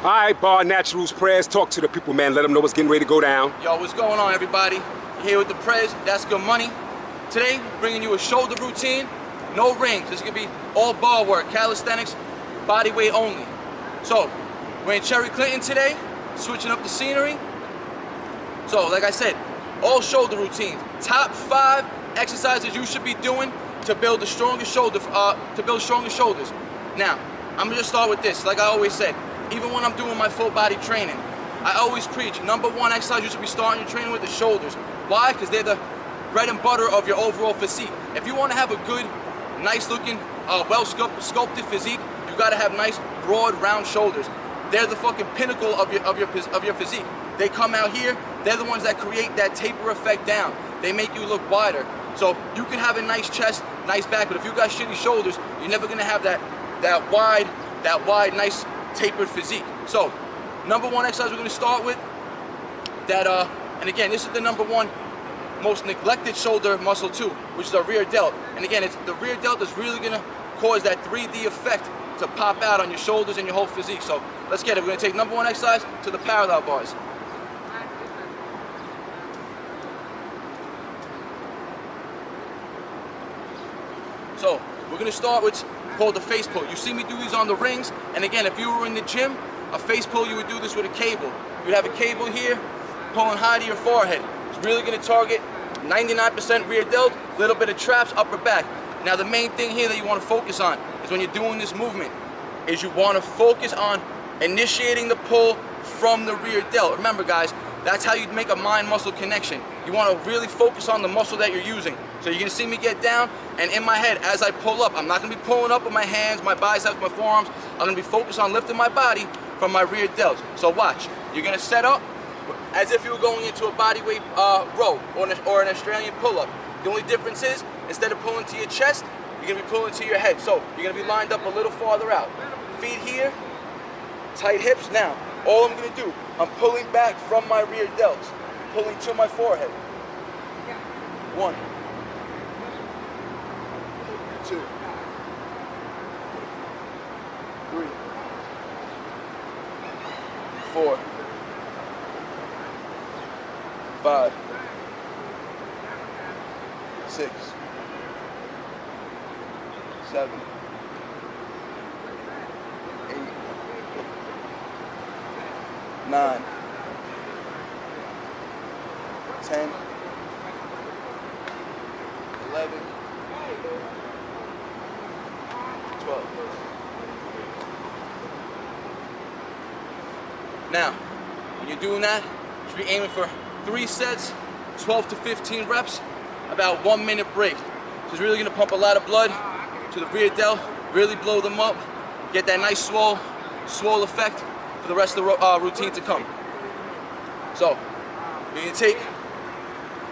All right, BarNaturalPrez, talk to the people, man. Let them know what's getting ready to go down. Yo, what's going on, everybody? Here with the Prez, that's good money. Today, bringing you a shoulder routine, no rings. This is gonna be all bar work, calisthenics, body weight only. So, we're in Cherry Clinton today, switching up the scenery. So, like I said, all shoulder routines. Top 5 exercises you should be doing to build the strongest shoulders. Now, I'm gonna just start with this. Like I always said, even when I'm doing my full body training, I always preach, #1 exercise you should be starting your training with is shoulders. Why? Because they're the bread and butter of your overall physique. If you want to have a good, nice looking, well sculpted physique, you gotta have nice, broad, round shoulders. They're the fucking pinnacle of your physique. They come out here, they're the ones that create that taper effect down. They make you look wider. So you can have a nice chest, nice back, but if you got shitty shoulders, you're never gonna have that wide, nice tapered physique. So, #1 exercise we're gonna start with, and again, this is the #1 most neglected shoulder muscle too, which is our rear delt. And again, it's the rear delt that's really gonna cause that 3D effect to pop out on your shoulders and your whole physique. So let's get it. We're gonna take #1 exercise to the parallel bars. So we're gonna start with called the face pull. You see me do these on the rings, and again, if you were in the gym, a face pull, you would do this with a cable. You'd have a cable here, pulling high to your forehead. It's really gonna target 99% rear delt, little bit of traps, upper back. Now the main thing here that you wanna focus on is when you're doing this movement, is you wanna focus on initiating the pull from the rear delt. Remember guys, that's how you make a mind-muscle connection. You wanna really focus on the muscle that you're using. So you're gonna see me get down, and in my head, as I pull up, I'm not gonna be pulling up with my hands, my biceps, my forearms. I'm gonna be focused on lifting my body from my rear delt. So watch, you're gonna set up as if you were going into a bodyweight row or an Australian pull-up. The only difference is, instead of pulling to your chest, you're gonna be pulling to your head. So you're gonna be lined up a little farther out. Feet here, tight hips. Now, all I'm gonna do, I'm pulling back from my rear delt, pulling to my forehead. 1, 2, 3, 4, 5, 6, 7, 8, 9, 10, 11, 12. Now, when you're doing that, you should be aiming for 3 sets, 12 to 15 reps, about 1 minute break. So it's really gonna pump a lot of blood to the rear delt, really blow them up, get that nice swole effect for the rest of the routine to come. So, you're gonna take,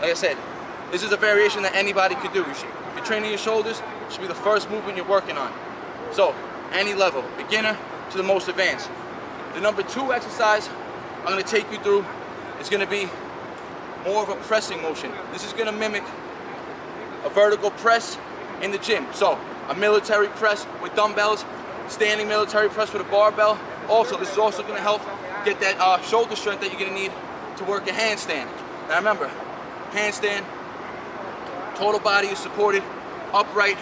like I said, this is a variation that anybody could do. If you're training your shoulders, it should be the first movement you're working on. So, any level, beginner to the most advanced. The #2 exercise I'm gonna take you through is gonna be more of a pressing motion. This is gonna mimic a vertical press in the gym. So, a military press with dumbbells, standing military press with a barbell. Also, this is also gonna help get that shoulder strength that you're gonna need to work a handstand. Now remember, handstand, total body is supported, upright,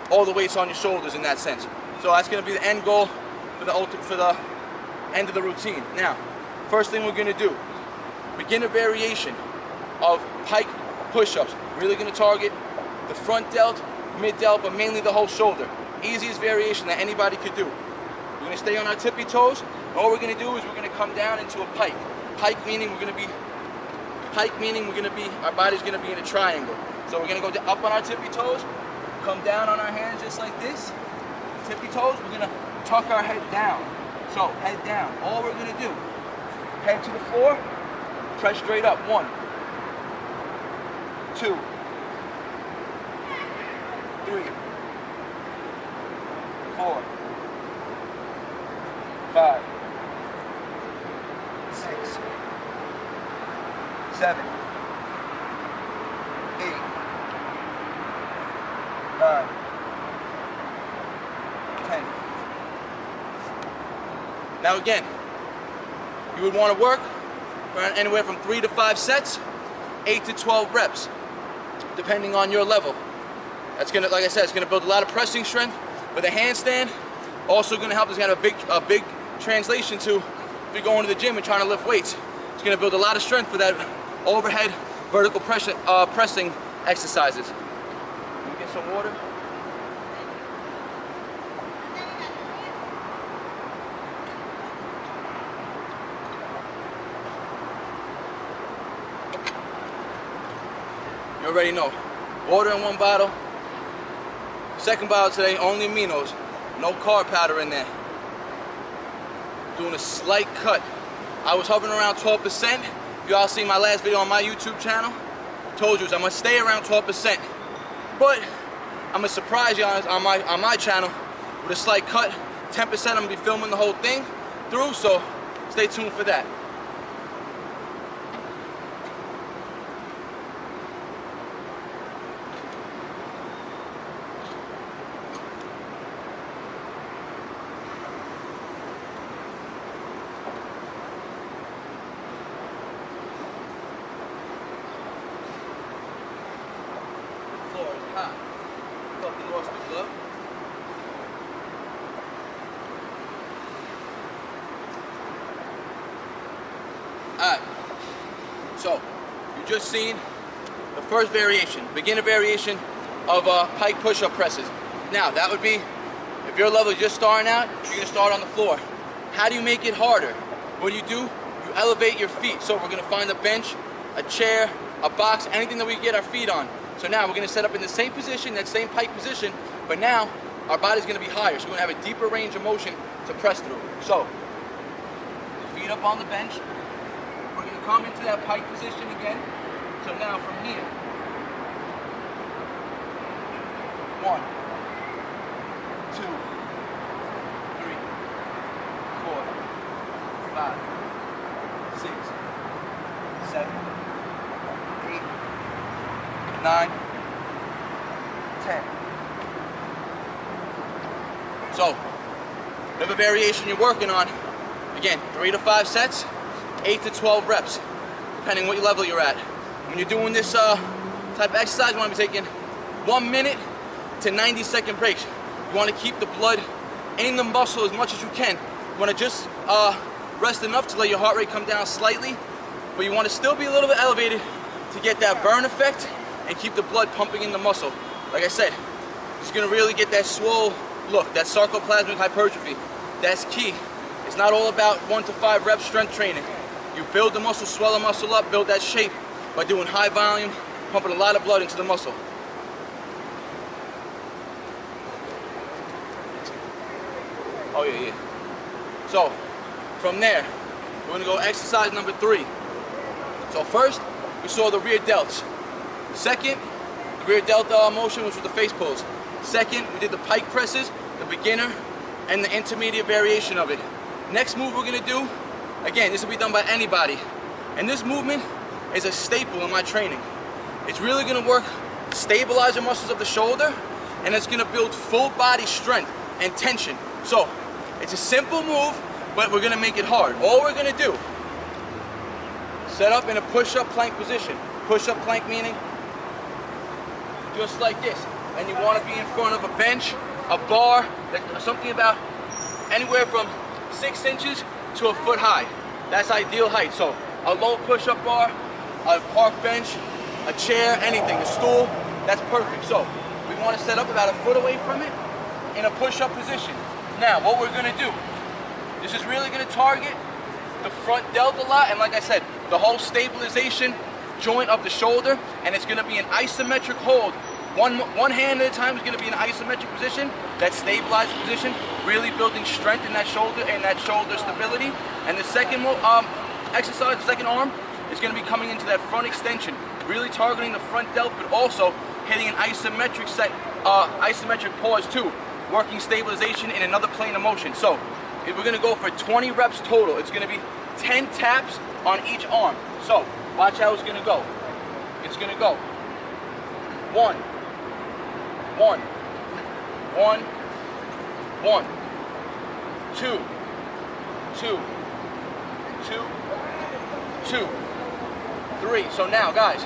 all the weight's on your shoulders in that sense. So that's gonna be the end goal for the end of the routine. Now, first thing we're gonna do, beginner variation of Pike Push-Ups. Really gonna target the front delt, mid delt, but mainly the whole shoulder. Easiest variation that anybody could do. We're gonna stay on our tippy toes, and all we're gonna do is we're gonna come down into a pike. Pike meaning our body's gonna be in a triangle. So we're gonna go up on our tippy toes, come down on our hands just like this. Tippy toes, we're gonna tuck our head down. So, head down. All we're gonna do, head to the floor, press straight up. 1, 2, 3, 4, 5, 6, 7, 8, 9, 10. Now again, You would want to work around anywhere from 3 to 5 sets, 8 to 12 reps, depending on your level. That's gonna, like I said, it's gonna build a lot of pressing strength. But the handstand also gonna help. It's gonna have a big translation to if you're going to the gym and trying to lift weights. It's gonna build a lot of strength for that overhead vertical pressing exercises. Let me get some water. You already know. Water in one bottle. Second bottle today, only aminos. No carb powder in there. Doing a slight cut. I was hovering around 12%. If you all seen my last video on my YouTube channel, told you I'm gonna stay around 12%. But I'm gonna surprise you on my channel with a slight cut. 10% I'm gonna be filming the whole thing through, so stay tuned for that. Alright, so you just seen the first variation, beginner variation of pike push-up presses. Now that would be, if your level is just starting out, you're going to start on the floor. How do you make it harder? What do? You elevate your feet. So we're going to find a bench, a chair, a box, anything that we can get our feet on. So now we're going to set up in the same position, that same pike position, but now our body's going to be higher. So we're going to have a deeper range of motion to press through. So, feet up on the bench. We're going to come into that pike position again. So now from here, 1, 2, 3, 4, 5, 6, 7, 8, 9, 10. So, whatever variation you're working on, again, 3 to 5 sets, 8 to 12 reps, depending what level you're at. When you're doing this type of exercise, you want to be taking 1 minute to 90-second breaks. You want to keep the blood in the muscle as much as you can. You want to just rest enough to let your heart rate come down slightly, but you want to still be a little bit elevated to get that burn effect and keep the blood pumping in the muscle. Like I said, it's going to really get that swole look, that sarcoplasmic hypertrophy. That's key. It's not all about 1 to 5 reps strength training. You build the muscle, swell the muscle up, build that shape by doing high volume, pumping a lot of blood into the muscle. Oh yeah. So, from there, we're gonna go exercise number 3. So first, we saw the rear delts. Second, the rear delt motion, which was the face pulls. Second, we did the pike presses, the beginner, and the intermediate variation of it. Next move we're gonna do, again, this will be done by anybody. And this movement is a staple in my training. It's really gonna work, stabilize the muscles of the shoulder, and it's gonna build full body strength and tension. So, it's a simple move, but we're gonna make it hard. All we're gonna do, set up in a push-up plank position. Push-up plank meaning, just like this. And you wanna be in front of a bench, a bar, something about anywhere from 6 inches to a foot high. That's ideal height. So a low push-up bar, a park bench, a chair, anything, a stool, that's perfect. So we want to set up about a foot away from it in a push-up position. Now what we're going to do, this is really going to target the front delt a lot, and like I said, the whole stabilization joint of the shoulder, and it's going to be an isometric hold. One hand at a time is going to be in an isometric position, that stabilized position, really building strength in that shoulder and that shoulder stability. And the second exercise, the second arm, is going to be coming into that front extension, really targeting the front delt, but also hitting an isometric pause too, working stabilization in another plane of motion. So if we're going to go for 20 reps total, it's going to be 10 taps on each arm. So watch how it's going to go. It's going to go 1, 1, 1, 1, 2, 2, 2, 2, 2, 3. So now, guys,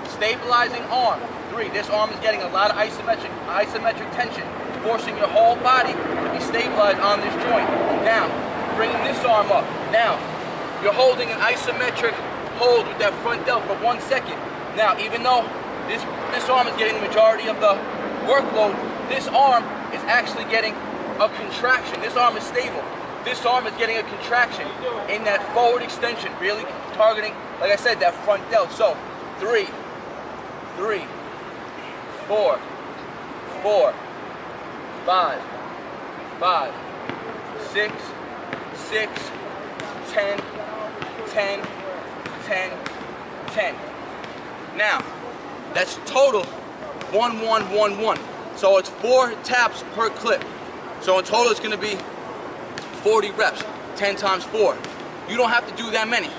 stabilizing arm. 3. This arm is getting a lot of isometric tension, forcing your whole body to be stabilized on this joint. Now, bringing this arm up. Now, you're holding an isometric hold with that front delt for 1 second. Now, even though this arm is getting the majority of the workload, this arm is actually getting a contraction. This arm is stable. This arm is getting a contraction in that forward extension, really targeting, like I said, that front delt. So 3, 3, 4, 4, 5, 5, 6, 6, 10, 10, 10, 10. Now, that's total 1, 1, 1, 1. So it's 4 taps per clip. So in total it's gonna be 40 reps, 10 times 4. You don't have to do that many.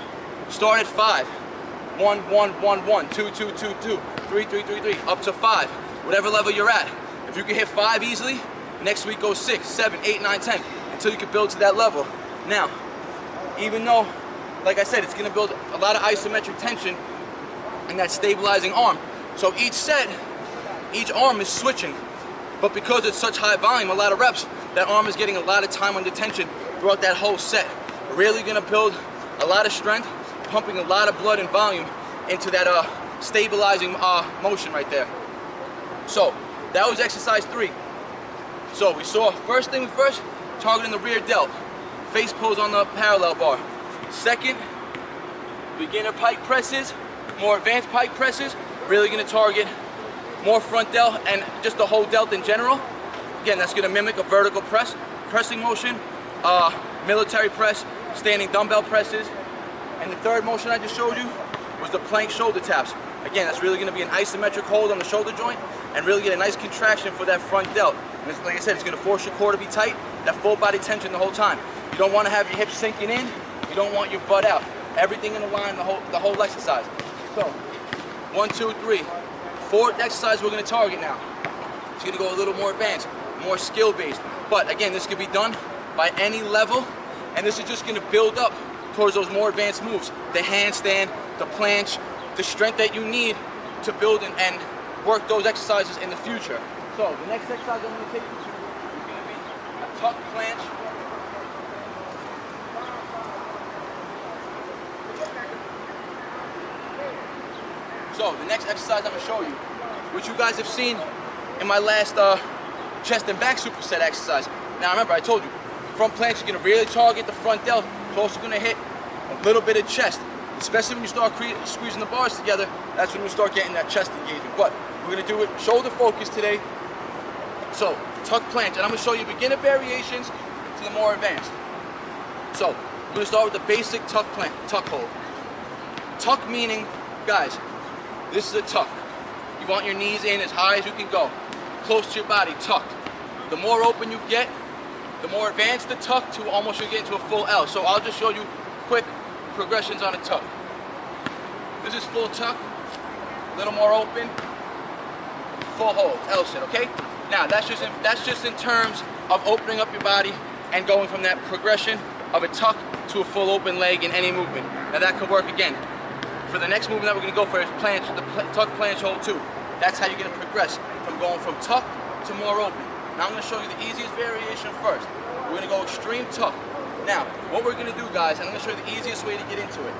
Start at 5. 1, 1, 1, 1, 2, 2, 2, 2, 3, 3, 3, 3, up to 5. Whatever level you're at. If you can hit 5 easily, next week go 6, 7, 8, 9, 10, until you can build to that level. Now, even though, like I said, it's gonna build a lot of isometric tension in that stabilizing arm. So each set, each arm is switching. But because it's such high volume, a lot of reps, that arm is getting a lot of time under tension throughout that whole set. Really gonna build a lot of strength, pumping a lot of blood and volume into that stabilizing motion right there. So that was exercise 3. So we saw first thing first, targeting the rear delt, face pose on the parallel bar. Second, beginner pike presses, more advanced pike presses, really gonna target more front delt and just the whole delt in general. Again, that's gonna mimic a vertical pressing motion, military press, standing dumbbell presses. And the third motion I just showed you was the plank shoulder taps. Again, that's really gonna be an isometric hold on the shoulder joint and really get a nice contraction for that front delt. And it's, like I said, it's gonna force your core to be tight, that full body tension the whole time. You don't wanna have your hips sinking in, you don't want your butt out. Everything in a line the whole exercise. So, 1, 2, 3. Fourth exercise we're gonna target now. It's gonna go a little more advanced, more skill-based. But again, this can be done by any level, and this is just gonna build up towards those more advanced moves. The handstand, the planche, the strength that you need to build and work those exercises in the future. So the next exercise I'm gonna take you to is gonna be a tuck planche. So the next exercise I'm gonna show you, which you guys have seen in my last chest and back superset exercise. Now remember, I told you, front planche is gonna really target the front delt. It's also gonna hit a little bit of chest, especially when you start squeezing the bars together. That's when you start getting that chest engagement. But we're gonna do it shoulder focus today. So tuck planche, and I'm gonna show you beginner variations to the more advanced. So we're gonna start with the basic tuck hold. Tuck meaning, guys, this is a tuck. You want your knees in as high as you can go, close to your body, tucked. The more open you get, the more advanced the tuck to almost you get into a full L. So I'll just show you quick progressions on a tuck. This is full tuck, a little more open, full hold, L sit, okay? Now that's just in terms of opening up your body and going from that progression of a tuck to a full open leg in any movement. Now that could work again. For the next movement that we're going to go for is planche, the tuck planche hold 2. That's how you're going to progress from going from tuck to more open. Now I'm going to show you the easiest variation first. We're going to go extreme tuck. Now, what we're going to do, guys, and I'm going to show you the easiest way to get into it.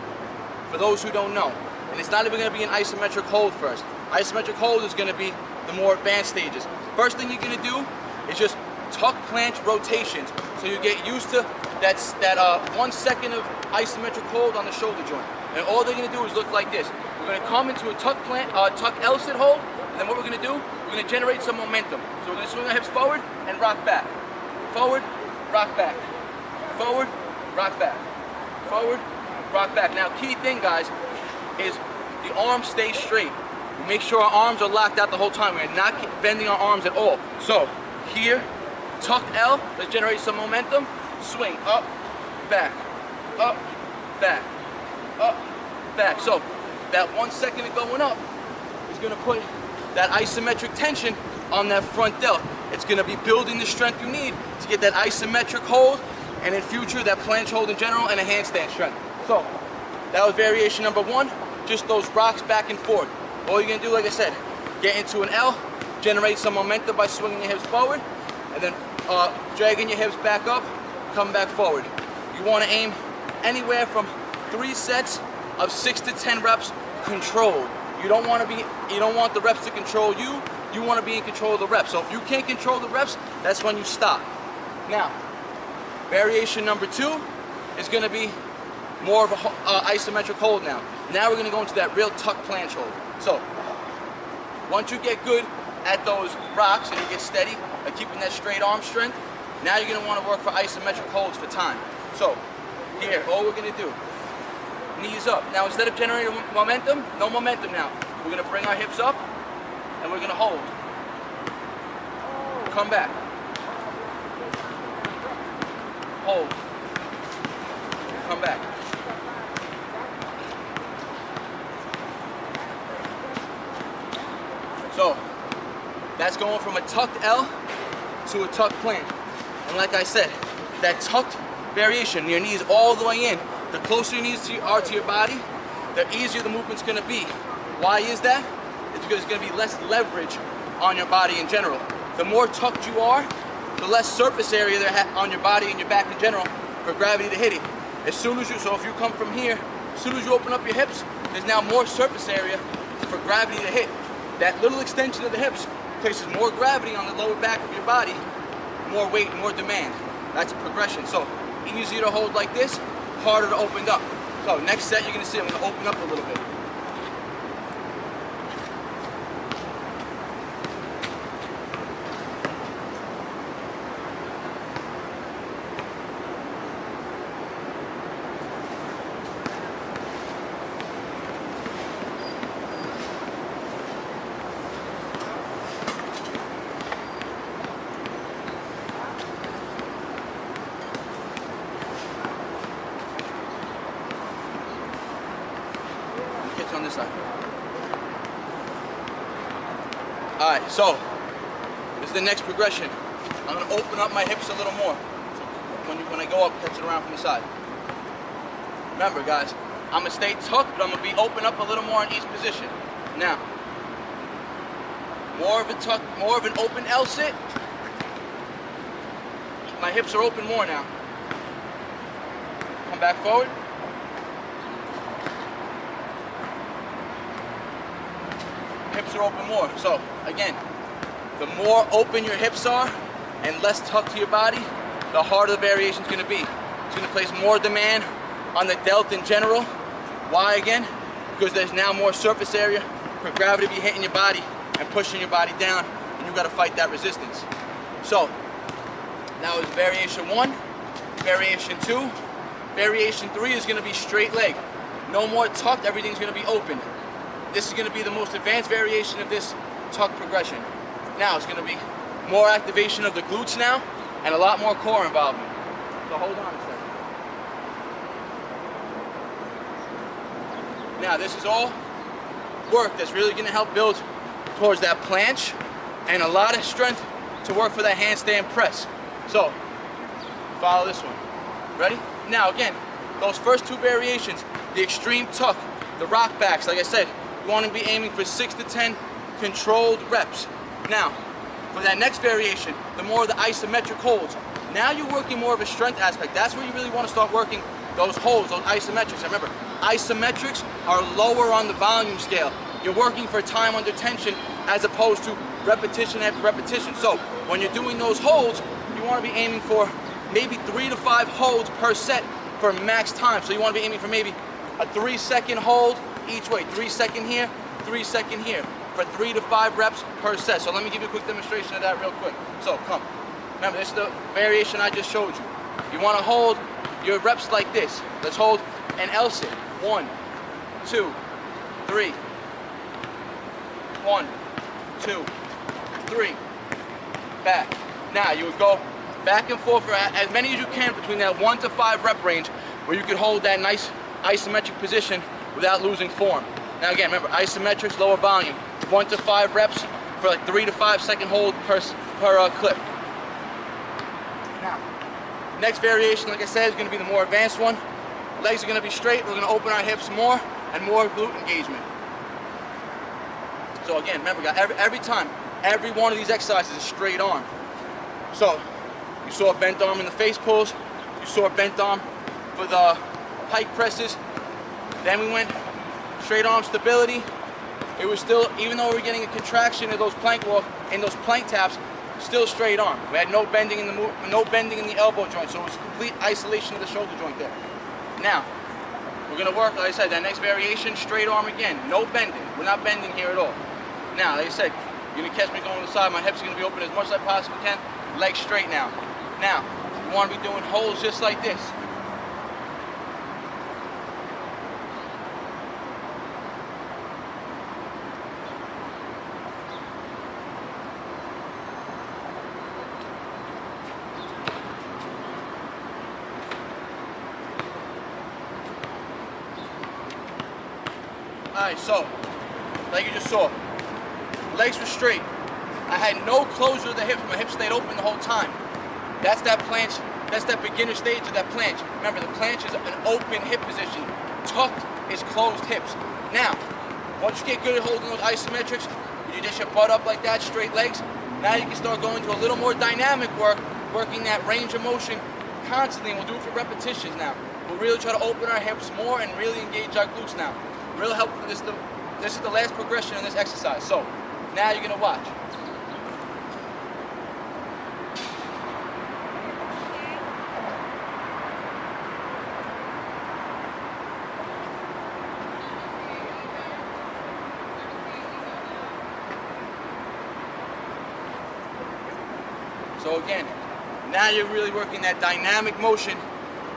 For those who don't know, and it's not even going to be an isometric hold first. Isometric hold is going to be the more advanced stages. First thing you're going to do is just tuck planche rotations, so you get used to that 1 second of isometric hold on the shoulder joint. And all they're gonna do is look like this. We're gonna come into a tuck L sit hold, and then what we're gonna do, we're gonna generate some momentum. So we're gonna swing our hips forward and rock back. Forward, rock back. Forward, rock back. Forward, rock back. Now key thing, guys, is the arms stay straight. We make sure our arms are locked out the whole time. We're not bending our arms at all. So here, tuck L, let's generate some momentum. Swing, up, back, up, back, up, back. So that 1 second of going up is gonna put that isometric tension on that front delt. It's gonna be building the strength you need to get that isometric hold, and in future, that planche hold in general, and a handstand strength. So that was variation number 1, just those rocks back and forth. All you're gonna do, like I said, get into an L, generate some momentum by swinging your hips forward, and then dragging your hips back up, come back forward. You wanna aim anywhere from 3 sets of 6 to 10 reps controlled. You don't want the reps to control you. You want to be in control of the reps. So if you can't control the reps, that's when you stop. Now, variation number 2 is going to be more of an isometric hold now. Now we're going to go into that real tuck planche hold. So once you get good at those rocks and you get steady at keeping that straight arm strength, now you're going to want to work for isometric holds for time. So here, all we're going to do, knees up. Now instead of generating momentum, no momentum now. We're going to bring our hips up and we're going to hold. Come back. Hold. Come back. So that's going from a tucked L to a tucked planche. And like I said, that tucked variation, your knees all the way in. The closer your knees are to your body, the easier the movement's going to be. Why is that? It's because there's going to be less leverage on your body in general. The more tucked you are, the less surface area there on your body and your back in general for gravity to hit it. As soon as so if you come from here, as soon as you open up your hips, there's now more surface area for gravity to hit. That little extension of the hips places more gravity on the lower back of your body, more weight, more demand. That's a progression. So easier to hold like this, harder to open up. So next set you're going to see I'm going to open up a little bit. On this side. Alright, so this is the next progression. I'm going to open up my hips a little more. So when I go up, catch it around from the side. Remember guys, I'm going to stay tucked, but I'm going to be open up a little more in each position. Now, more of a tuck, more of an open L sit. My hips are open more now. Come back forward. Hips are open more. So again, the more open your hips are and less tucked to your body, the harder the variation is going to be. It's going to place more demand on the delt in general. Why again? Because there's now more surface area for gravity to be hitting your body and pushing your body down, and you've got to fight that resistance. So now is variation 1, variation 2, variation 3 is going to be straight leg. No more tucked, everything's going to be open. This is going to be the most advanced variation of this tuck progression. Now it's going to be more activation of the glutes now and a lot more core involvement. So hold on a second. Now this is all work that's really going to help build towards that planche and a lot of strength to work for that handstand press. So follow this one. Ready? Now again, those first 2 variations, the extreme tuck, the rock backs, like I said, you want to be aiming for 6 to 10 controlled reps. Now, for that next variation, the more of the isometric holds. Now you're working more of a strength aspect. That's where you really want to start working those holds, those isometrics. And remember, isometrics are lower on the volume scale. You're working for time under tension as opposed to repetition after repetition. So when you're doing those holds, you want to be aiming for maybe 3 to 5 holds per set for max time. So you want to be aiming for maybe a 3-second hold each way, 3-second here, 3-second here, for 3 to 5 reps per set. So let me give you a quick demonstration of that real quick. So come, remember this is the variation I just showed you. You want to hold your reps like this. Let's hold an L sit. 1, 2, 3. 1, 2, 3. Back. Now you would go back and forth for as many as you can between that 1 to 5 rep range where you could hold that nice isometric position without losing form. Now again, remember, isometrics, lower volume. 1 to 5 reps for like 3 to 5 second hold per clip. Now, next variation, like I said, is going to be the more advanced one. Legs are gonna be straight. We're gonna open our hips more and more glute engagement. So again, remember guys, every time, every one of these exercises is straight arm. So you saw a bent arm in the face pulls. You saw a bent arm for the pike presses. Then we went straight arm stability. It was still, even though we were getting a contraction in those plank walk, in those plank taps, still straight arm. We had no bending in the elbow joint, so it was complete isolation of the shoulder joint there. Now, we're gonna work, like I said, that next variation, straight arm again, no bending. We're not bending here at all. Now, like I said, you're gonna catch me going to the side, my hips are gonna be open as much as I possibly can, legs straight now. Now, you wanna be doing holds just like this. Alright, so, like you just saw, legs were straight. I had no closure of the hips. My hips stayed open the whole time. That's that planche. That's that beginner stage of that planche. Remember, the planche is an open hip position. Tucked is closed hips. Now, once you get good at holding those isometrics, you just your butt up like that, straight legs. Now you can start going to a little more dynamic work, working that range of motion constantly, and we'll do it for repetitions now. We'll really try to open our hips more and really engage our glutes now. Real helpful. This is the last progression in this exercise. So now you're gonna watch. So again, now you're really working that dynamic motion,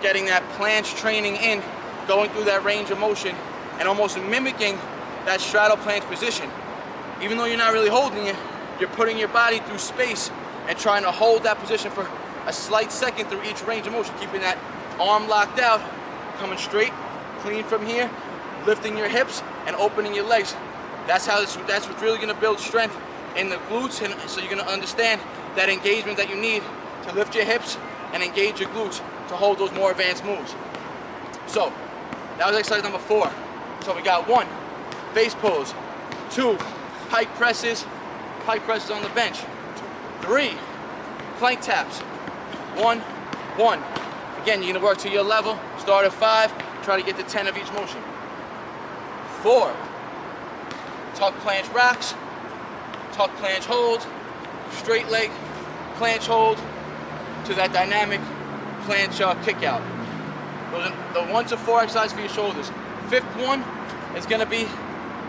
getting that planche training in, going through that range of motion, and almost mimicking that straddle planche position. Even though you're not really holding it, you're putting your body through space and trying to hold that position for a slight second through each range of motion, keeping that arm locked out, coming straight, clean from here, lifting your hips and opening your legs. That's what's really gonna build strength in the glutes, and so you're gonna understand that engagement that you need to lift your hips and engage your glutes to hold those more advanced moves. So, that was exercise number 4. So we got 1, face pulls, 2, pike presses on the bench, 3, plank taps, 1, 1. Again, you're gonna work to your level, start at 5, try to get to 10 of each motion. 4, tuck planche rocks, tuck planche hold, straight leg planche hold to that dynamic planche kick out. Those are the 1 to 4 exercises for your shoulders. 5th one is going to be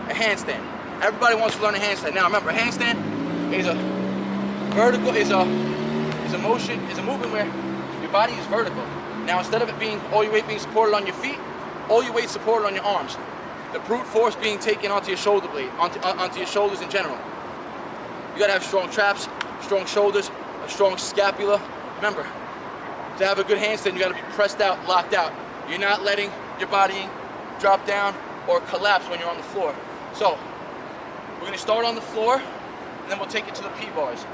a handstand. Everybody wants to learn a handstand. Now remember, a handstand is a vertical, is a movement where your body is vertical. Now instead of it being all your weight being supported on your feet, all your weight supported on your arms. The brute force being taken onto your shoulder blade, onto your shoulders in general. You got to have strong traps, strong shoulders, a strong scapula. Remember, to have a good handstand, you got to be pressed out, locked out. You're not letting your body drop down or collapse when you're on the floor. So, we're going to start on the floor, and then we'll take it to the P-bars.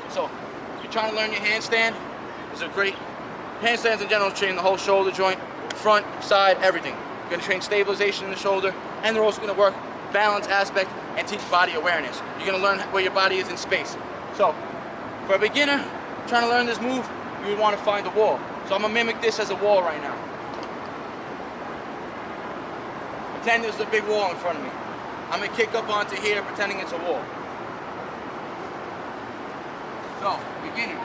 So, if you're trying to learn your handstand, it's a great, handstands in general train the whole shoulder joint, front, side, everything. You're going to train stabilization in the shoulder, and they're also going to work balance aspect and teach body awareness. You're going to learn where your body is in space. So, for a beginner trying to learn this move, you would want to find a wall. So I'm going to mimic this as a wall right now. Pretend there's a big wall in front of me. I'm going to kick up onto here pretending it's a wall. So, beginners.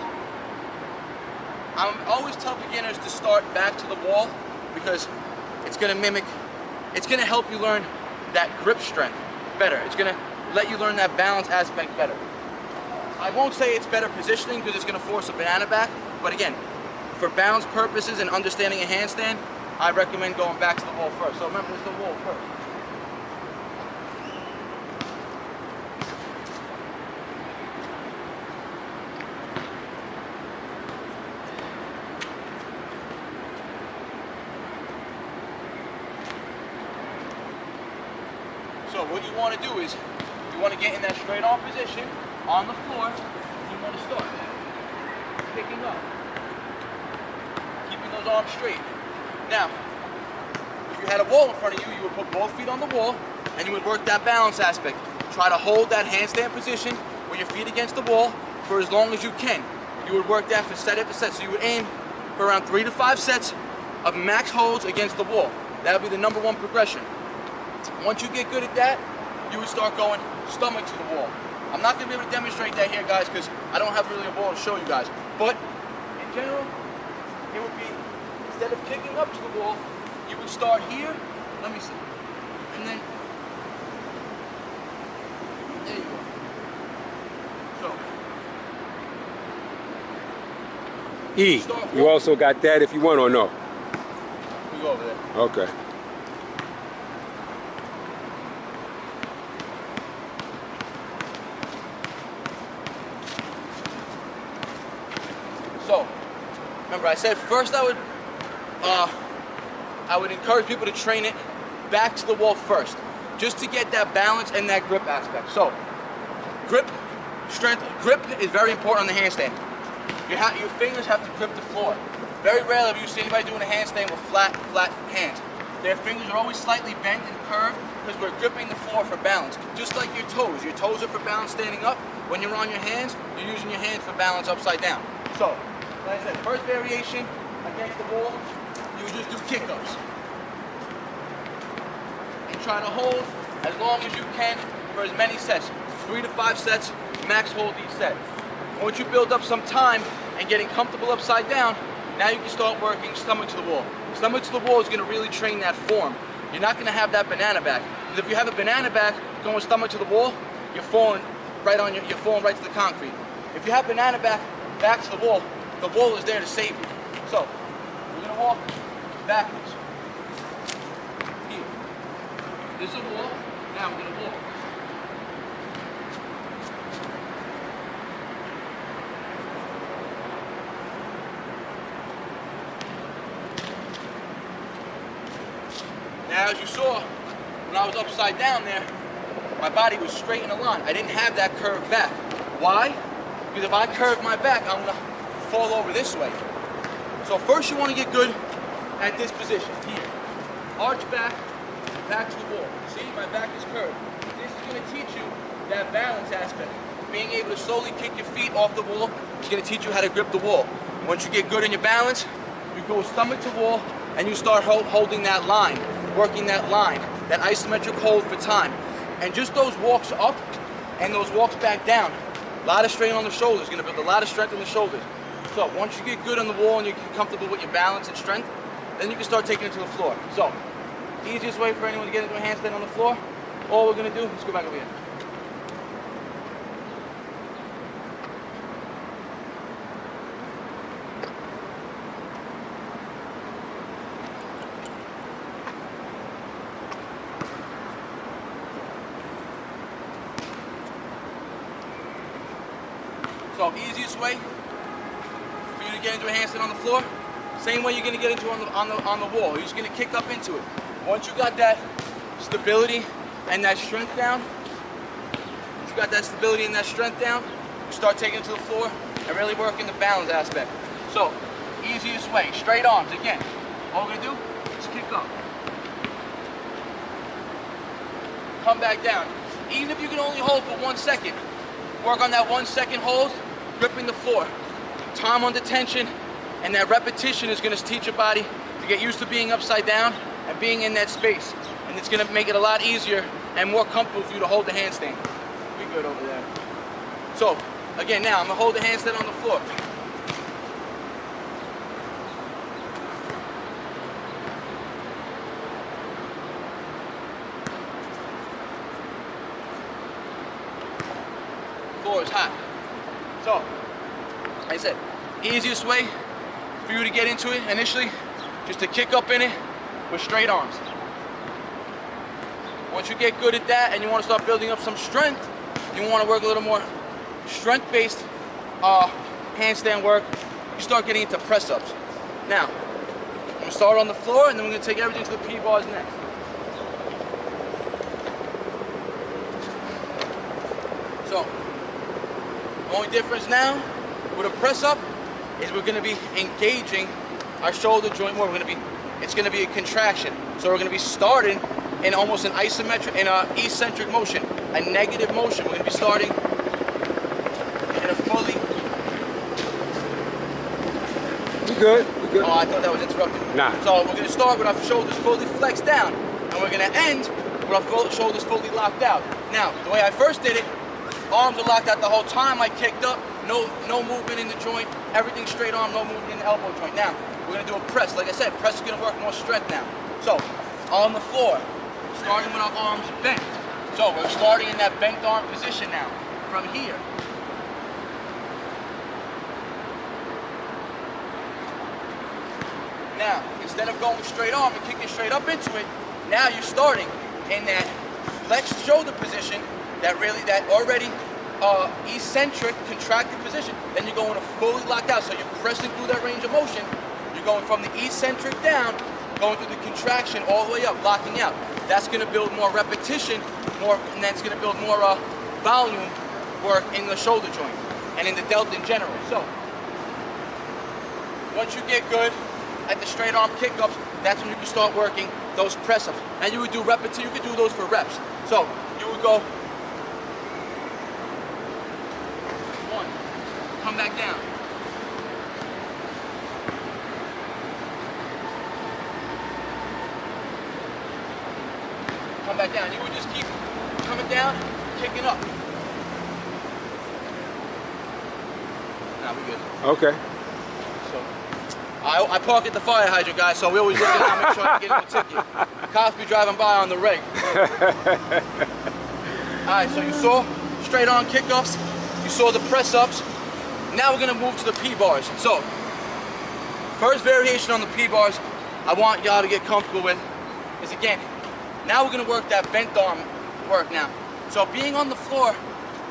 I always tell beginners to start back to the wall because it's going to mimic, it's going to help you learn that grip strength better. It's going to let you learn that balance aspect better. I won't say it's better positioning because it's going to force a banana back, but again, for balance purposes and understanding a handstand, I recommend going back to the wall first. So remember, it's the wall first. So what you want to do is, you want to get in that straight arm position on the floor. You want to start picking up, keeping those arms straight. Now, you had a wall in front of you, you would put both feet on the wall and you would work that balance aspect. Try to hold that handstand position with your feet against the wall for as long as you can. You would work that for set after set. So you would aim for around 3 to 5 sets of max holds against the wall. That would be the #1 progression. Once you get good at that, you would start going stomach to the wall. I'm not going to be able to demonstrate that here, guys, because I don't have really a ball to show you guys. But in general, it would be, instead of kicking up to the wall, you would start here. Let me see. And then, there you go. So, E, you also got that if you want or no? We go over there. Okay. So, remember I said first I would encourage people to train it back to the wall first, just to get that balance and that grip aspect. So, grip, strength, grip is very important on the handstand. Your fingers have to grip the floor. Very rarely do you see anybody doing a handstand with flat hands. Their fingers are always slightly bent and curved because we're gripping the floor for balance. Just like your toes. Your toes are for balance standing up. When you're on your hands, you're using your hands for balance upside down. So, like I said, first variation against the wall, you would just do kick-ups. And try to hold as long as you can for as many sets. 3 to 5 sets, max hold each set. Once you build up some time and getting comfortable upside down, now you can start working stomach to the wall. Stomach to the wall is going to really train that form. You're not going to have that banana back. Because if you have a banana back going stomach to the wall, you're falling right to the concrete. If you have banana back to the wall is there to save you. So, we're going to walk backwards. Here. This is a wall. Now we're going to walk. Now, as you saw, when I was upside down there, my body was straight in a line. I didn't have that curved back. Why? Because if I curve my back, I'm going to fall over this way. So first you want to get good at this position, here. Arch back to the wall. See, my back is curved. This is going to teach you that balance aspect. Being able to slowly kick your feet off the wall is going to teach you how to grip the wall. Once you get good in your balance, you go stomach to wall, and you start holding that line. Working that line, that isometric hold for time. And just those walks up and those walks back down, a lot of strain on the shoulders, going to build a lot of strength in the shoulders. So once you get good on the wall and you get comfortable with your balance and strength, then you can start taking it to the floor. So, easiest way for anyone to get into a handstand on the floor, all we're going to do, let's go back over here. So easiest way for you to get into a handstand on the floor, same way you're going to get into on the wall. You're just going to kick up into it. Once you got that stability and that strength down, you start taking it to the floor and really working the balance aspect. So easiest way, straight arms again. All we're going to do is kick up. Come back down. Even if you can only hold for 1 second, work on that 1 second hold, gripping the floor. Time under tension, and that repetition is going to teach your body to get used to being upside down and being in that space. And it's going to make it a lot easier and more comfortable for you to hold the handstand. Be good over there. So, again, now I'm going to hold the handstand on the floor. Floor is hot. So, like I said, easiest way for you to get into it initially, just to kick up in it with straight arms. Once you get good at that and you want to start building up some strength, you want to work a little more strength-based handstand work, you start getting into press-ups. Now, I'm going to start on the floor and then we're going to take everything to the P-bars next. So, the only difference now with a press-up is we're going to be engaging our shoulder joint more. We're going to be it's going to be a contraction. So we're going to be starting in almost an isometric, in an eccentric motion, a negative motion. We're going to be starting in a fully... You good? You good? Oh, I thought that was interrupted. Nah. So we're going to start with our shoulders fully flexed down, and we're going to end with our shoulders fully locked out. Now, the way I first did it, arms are locked out the whole time. I kicked up, no movement in the joint, everything straight arm, no movement in the elbow joint. Now, we're going to do a press. Like I said, press is going to work more strength now. So, on the floor, starting with our arms bent. So, we're starting in that bent arm position now, from here. Now, instead of going straight arm and kicking straight up into it, now you're starting in that flexed shoulder position, that already eccentric, contracted position. Then you're going to fully locked out. So you're pressing through that range of motion. You're going from the eccentric down, going through the contraction all the way up, locking out. That's going to build more repetition, and that's going to build more volume work in the shoulder joint and in the delt in general. So once you get good at the straight arm kick-ups, that's when you can start working those press-ups. And you would do repetition, you could do those for reps. So you would go 1, come back down. Come back down. You would just keep coming down, kicking up. Now we're good. Okay. So I park at the fire hydrant, guys, so we always look at make sure I get a ticket. Cops be driving by on the reg. Alright, so you saw straight arm kickoffs, you saw the press ups. Now we're gonna move to the P-bars. So, first variation on the P-bars I want y'all to get comfortable with is, again, now we're gonna work that bent arm work now. So being on the floor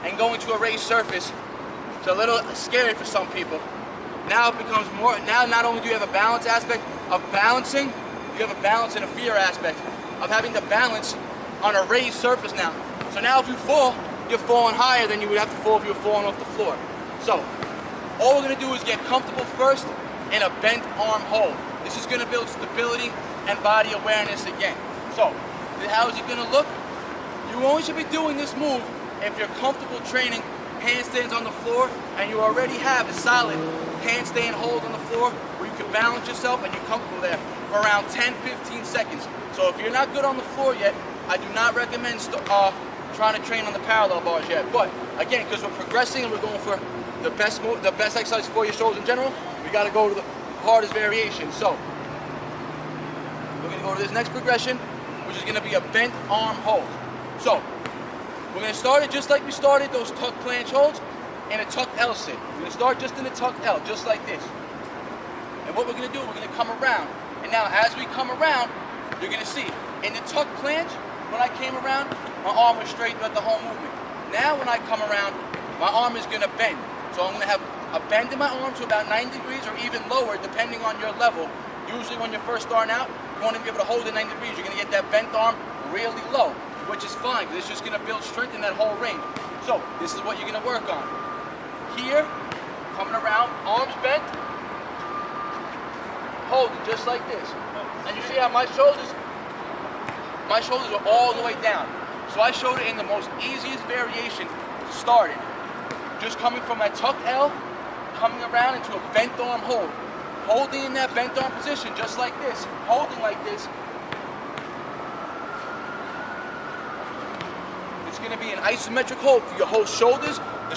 and going to a raised surface, it's a little scary for some people. Now it becomes more, now not only do you have a balance aspect of balancing, you have a balance and a fear aspect of having to balance on a raised surface now. So now if you fall, you're falling higher than you would have to fall if you were falling off the floor. So all we're gonna do is get comfortable first in a bent arm hold. This is gonna build stability and body awareness again. So how is it gonna look? You only should be doing this move if you're comfortable training handstands on the floor and you already have a solid handstand hold on the floor where you can balance yourself and you're comfortable there for around 10-15 seconds. So if you're not good on the floor yet, I do not recommend trying to train on the parallel bars yet. But again, because we're progressing and we're going for the best exercise for your shoulders in general, we got to go to the hardest variation. So we're going to go to this next progression, which is going to be a bent arm hold. So we're going to start it just like we started those tuck planche holds in a tucked L sit. We're going to start just in a tucked L, just like this. And what we're going to do, we're going to come around. And now as we come around, you're going to see, in the tuck planche, when I came around, my arm was straight throughout the whole movement. Now when I come around, my arm is going to bend. So I'm going to have a bend in my arm to about 90 degrees or even lower, depending on your level. Usually when you're first starting out, you want to be able to hold it 90 degrees. You're going to get that bent arm really low, which is fine, because it's just going to build strength in that whole range. So this is what you're going to work on. Here, coming around, arms bent, hold it just like this. And you see how my shoulders are all the way down. So I showed it in the most easiest variation to start it. Just coming from that tucked L, coming around into a bent arm hold. Holding in that bent arm position just like this, holding like this. It's going to be an isometric hold for your whole shoulders, the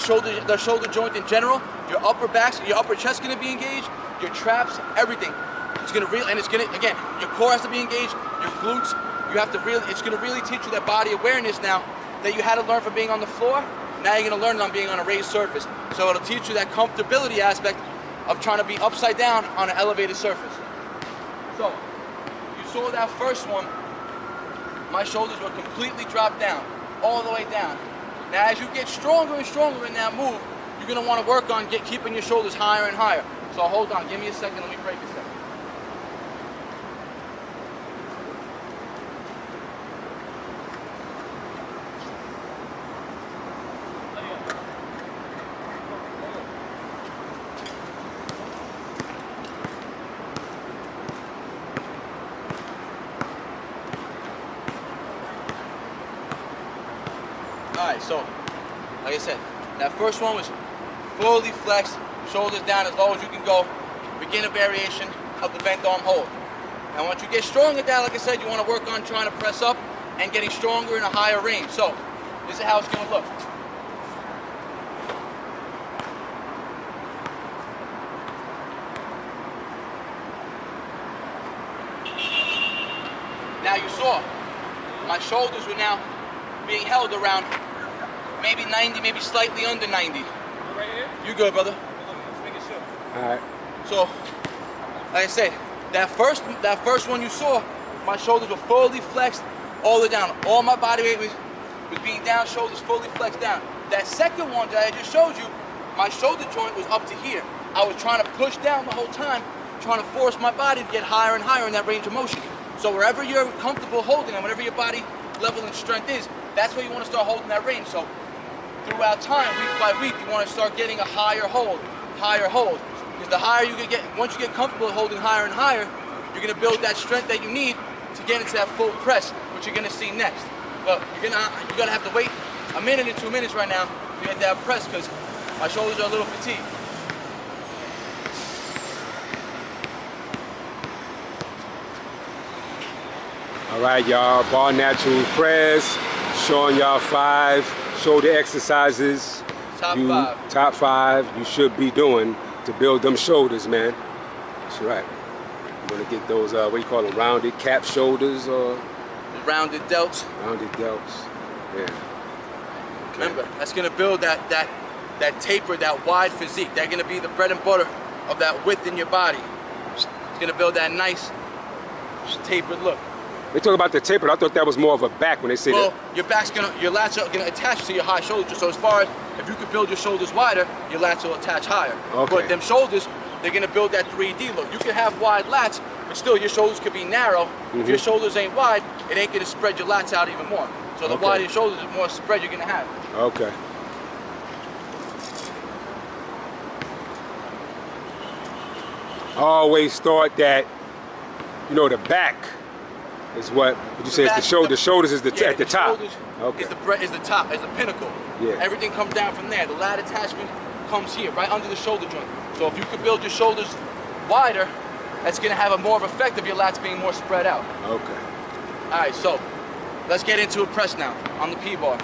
shoulder joint in general, your upper backs, your upper chest going to be engaged, your traps, everything. It's going to really, and it's going to, again, your core has to be engaged, your glutes, you have to really, it's going to really teach you that body awareness now that you had to learn from being on the floor. Now you're going to learn it on being on a raised surface. So it'll teach you that comfortability aspect of trying to be upside down on an elevated surface. So, you saw that first one, my shoulders were completely dropped down, all the way down. Now as you get stronger and stronger in that move, you're going to want to work on keeping your shoulders higher and higher. So hold on, give me a second, let me break a second. right, so, like I said, that first one was fully flexed, shoulders down as low as you can go. Beginner variation of the bent arm hold. And once you get strong at that, like I said, you want to work on trying to press up and getting stronger in a higher range. So, this is how it's going to look. Now you saw, my shoulders were now being held around maybe 90, maybe slightly under 90. Right here? You good, brother? Let's make it sure. All right. So, like I said, that first one you saw, my shoulders were fully flexed all the way down. All my body weight was being down, shoulders fully flexed down. That second one that I just showed you, my shoulder joint was up to here. I was trying to push down the whole time, trying to force my body to get higher and higher in that range of motion. So wherever you're comfortable holding and whatever your body level and strength is, that's where you want to start holding that range. So throughout time, week by week, you want to start getting a higher hold. Because the higher you can get, once you get comfortable holding higher and higher, you're going to build that strength that you need to get into that full press, which you're going to see next. But you're going to have to wait a minute or 2 minutes right now to get that press because my shoulders are a little fatigued. All right, y'all. BarNaturalPrez showing y'all 5 shoulder exercises. Top 5 you should be doing to build them shoulders, man. That's right. You're gonna get those, what do you call them, rounded cap shoulders or? Rounded delts. Rounded delts, yeah. Okay. Remember, that's gonna build that taper, that wide physique. That's gonna be the bread and butter of that width in your body. It's gonna build that nice tapered look. They talk about the taper. I thought that was more of a back when they say well, that. Your lats are gonna attach to your high shoulders. So as far as if you could build your shoulders wider, your lats will attach higher. Okay. But them shoulders, they're gonna build that 3D look. You can have wide lats, but still your shoulders could be narrow. If your shoulders ain't wide, it ain't gonna spread your lats out even more. So the wider your shoulders, the more spread you're gonna have. Okay. I always thought that, you know, the back is what you say? It's the shoulder. The shoulders is at the top. Okay. Is the top, is the pinnacle. Yeah. Everything comes down from there. The lat attachment comes here, right under the shoulder joint. So if you could build your shoulders wider, that's gonna have a more of effect of your lats being more spread out. Okay. All right, so let's get into a press now on the P-bar.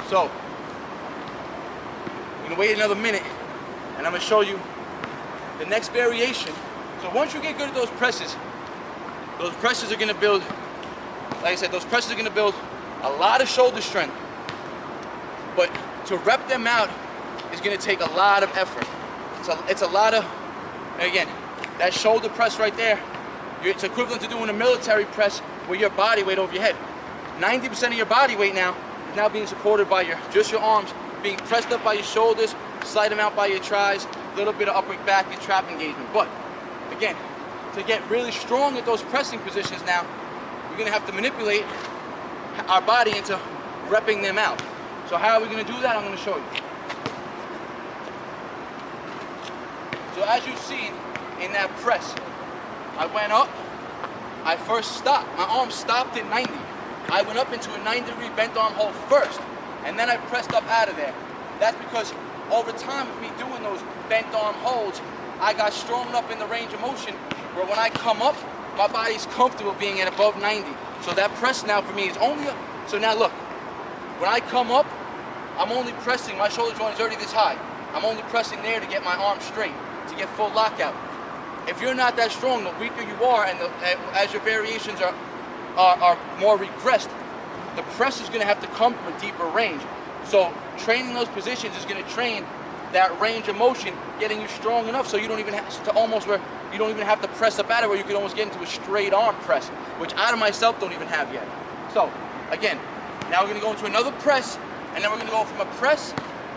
So, I'm gonna wait another minute and I'm gonna show you the next variation. So once you get good at those presses are gonna build, like I said, those presses are gonna build a lot of shoulder strength. But to rep them out is gonna take a lot of effort. It's a lot of, again, that shoulder press right there, it's equivalent to doing a military press with your body weight over your head. 90% of your body weight now being supported by just your arms, being pressed up by your shoulders, slight amount by your tris, a little bit of upper back and trap engagement. But again, to get really strong at those pressing positions now, we're gonna have to manipulate our body into repping them out. So how are we gonna do that? I'm gonna show you. So as you've seen in that press, I went up, I first stopped, my arm stopped at 90. I went up into a 90-degree bent arm hold first, and then I pressed up out of there. That's because over time of me doing those bent arm holds, I got strong enough in the range of motion where when I come up, my body's comfortable being at above 90. So that press now for me is only, so now look, when I come up, I'm only pressing, my shoulder joint is already this high. I'm only pressing there to get my arm straight, to get full lockout. If you're not that strong, the weaker you are, and as your variations are more regressed, the press is going to have to come from a deeper range. So training those positions is going to train that range of motion, getting you strong enough so you don't even have to almost where you don't even have to press up out of where you can almost get into a straight arm press, which I myself don't even have yet. So again, now we're going to go into another press, and then we're going to go from a press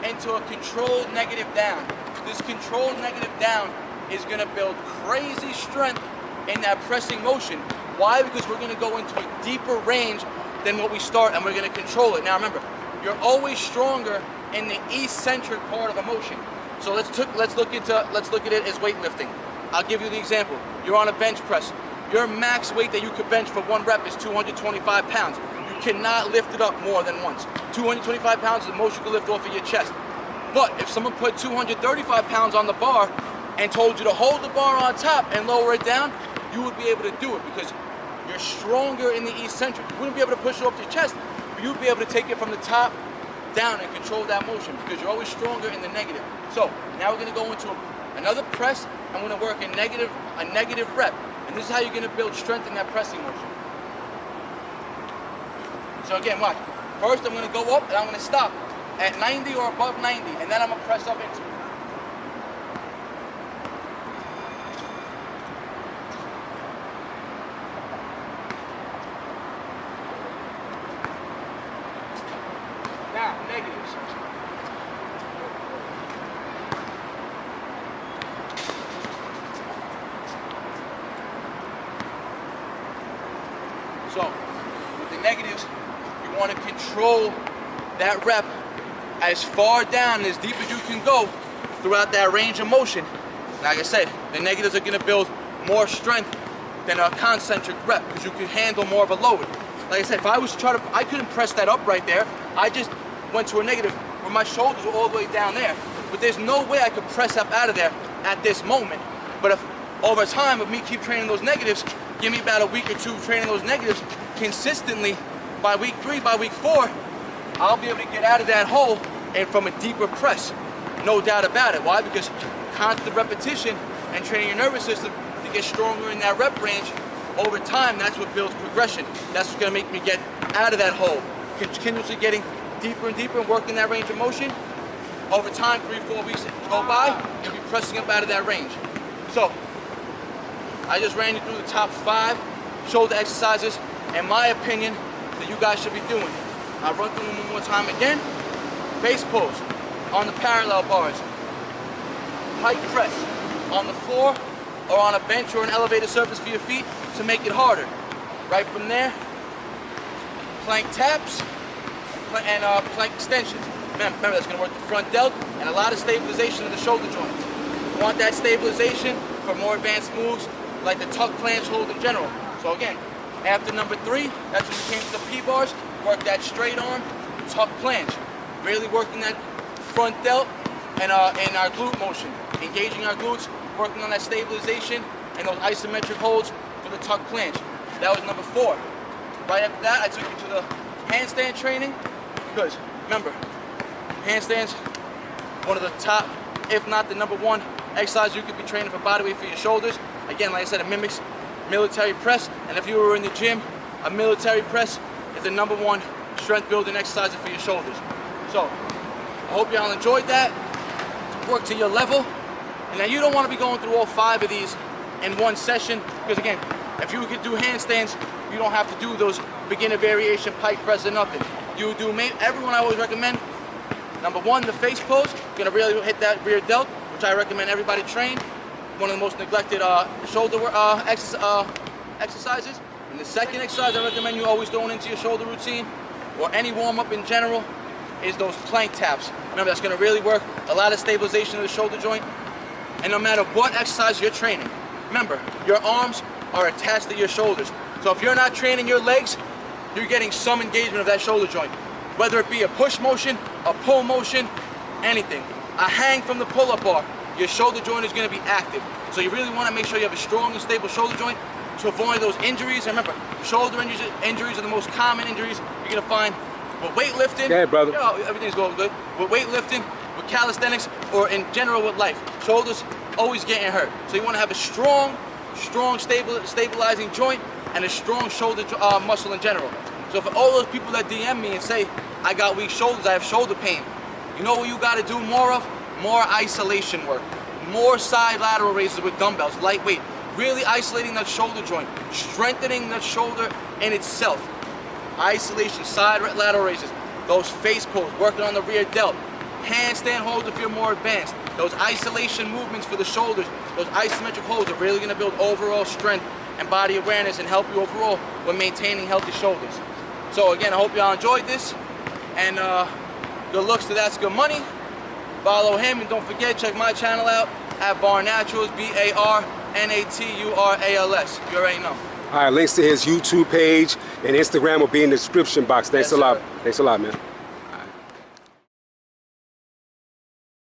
into a controlled negative down. This controlled negative down is going to build crazy strength in that pressing motion. Why? Because we're going to go into a deeper range than what we start, and we're going to control it. Now remember, you're always stronger in the eccentric part of a motion. So let's look at it as weightlifting. I'll give you the example. You're on a bench press. Your max weight that you could bench for 1 rep is 225 pounds. You cannot lift it up more than once. 225 pounds is the most you can lift off of your chest. But if someone put 235 pounds on the bar and told you to hold the bar on top and lower it down, you would be able to do it because you're stronger in the eccentric. You wouldn't be able to push it off your chest, but you'd be able to take it from the top down and control that motion because you're always stronger in the negative. So now we're going to go into another press. I'm going to work a negative rep, and this is how you're going to build strength in that pressing motion. So again, watch. First, I'm going to go up and I'm going to stop at 90 or above 90, and then I'm going to press up into it. Now, negatives. So, with the negatives, you want to control that rep as far down and as deep as you can go throughout that range of motion. Like I said, the negatives are going to build more strength than a concentric rep because you can handle more of a load. Like I said, if I was to try to, I couldn't press that up right there. I just went to a negative where my shoulders were all the way down there. But there's no way I could press up out of there at this moment. But if over time, if me keep training those negatives, give me about a week or two training those negatives consistently, by week 3, by week 4, I'll be able to get out of that hole and from a deeper press. No doubt about it. Why? Because constant repetition and training your nervous system to get stronger in that rep range, over time, that's what builds progression. That's what's going to make me get out of that hole. Continuously getting deeper and deeper and working that range of motion. Over time, 3-4 weeks go by, you'll be pressing up out of that range. So, I just ran you through the top 5 shoulder exercises, in my opinion, that you guys should be doing. I'll run through them one more time again. Face pose on the parallel bars. Pike press on the floor or on a bench or an elevated surface for your feet to make it harder. Right from there, plank taps and plank extensions. Remember, that's going to work the front delt and a lot of stabilization of the shoulder joint. You want that stabilization for more advanced moves like the tuck planche hold in general. So again, after number 3, that's when we came to the P-bars, work that straight arm, tuck planche. Really working that front delt and our glute motion. Engaging our glutes, working on that stabilization and those isometric holds for the tuck planche. That was number 4. Right after that, I took you to the handstand training because, remember, handstands, one of the top, if not the number 1 exercise you could be training for body weight for your shoulders. Again, like I said, it mimics military press, and if you were in the gym, a military press is the number 1 strength building exercise for your shoulders. So, I hope y'all enjoyed that. Work to your level. And now you don't want to be going through all 5 of these in one session, because again, if you could do handstands, you don't have to do those beginner variation pike press or nothing. You do, everyone I always recommend, number 1, the face pose. You're gonna really hit that rear delt, which I recommend everybody train. One of the most neglected shoulder exercises. And the second exercise I recommend you always throwing into your shoulder routine, or any warm-up in general, is those plank taps. Remember, that's gonna really work a lot of stabilization of the shoulder joint. And no matter what exercise you're training, remember, your arms are attached to your shoulders. So if you're not training your legs, you're getting some engagement of that shoulder joint. Whether it be a push motion, a pull motion, anything. A hang from the pull-up bar, your shoulder joint is going to be active. So you really want to make sure you have a strong and stable shoulder joint to avoid those injuries. And remember, shoulder injuries are the most common injuries you're going to find with weightlifting. Yeah, brother. You know, everything's going good. With weightlifting, with calisthenics, or in general with life. Shoulders always getting hurt. So you want to have a strong, stabilizing joint and a strong shoulder muscle in general. So for all those people that DM me and say, I got weak shoulders, I have shoulder pain, you know what you got to do more of? More isolation work. More side lateral raises with dumbbells, lightweight. Really isolating that shoulder joint. Strengthening that shoulder in itself. Isolation, side lateral raises. Those face pulls, working on the rear delt. Handstand holds if you're more advanced. Those isolation movements for the shoulders, those isometric holds are really gonna build overall strength and body awareness and help you overall when maintaining healthy shoulders. So again, I hope y'all enjoyed this, and good looks to That's Good Money. Follow him, and don't forget, check my channel out at BarNaturals, BarNaturals. You already know. All right, links to his YouTube page and Instagram will be in the description box. Thanks Yes, a lot. sir. Thanks a lot, man.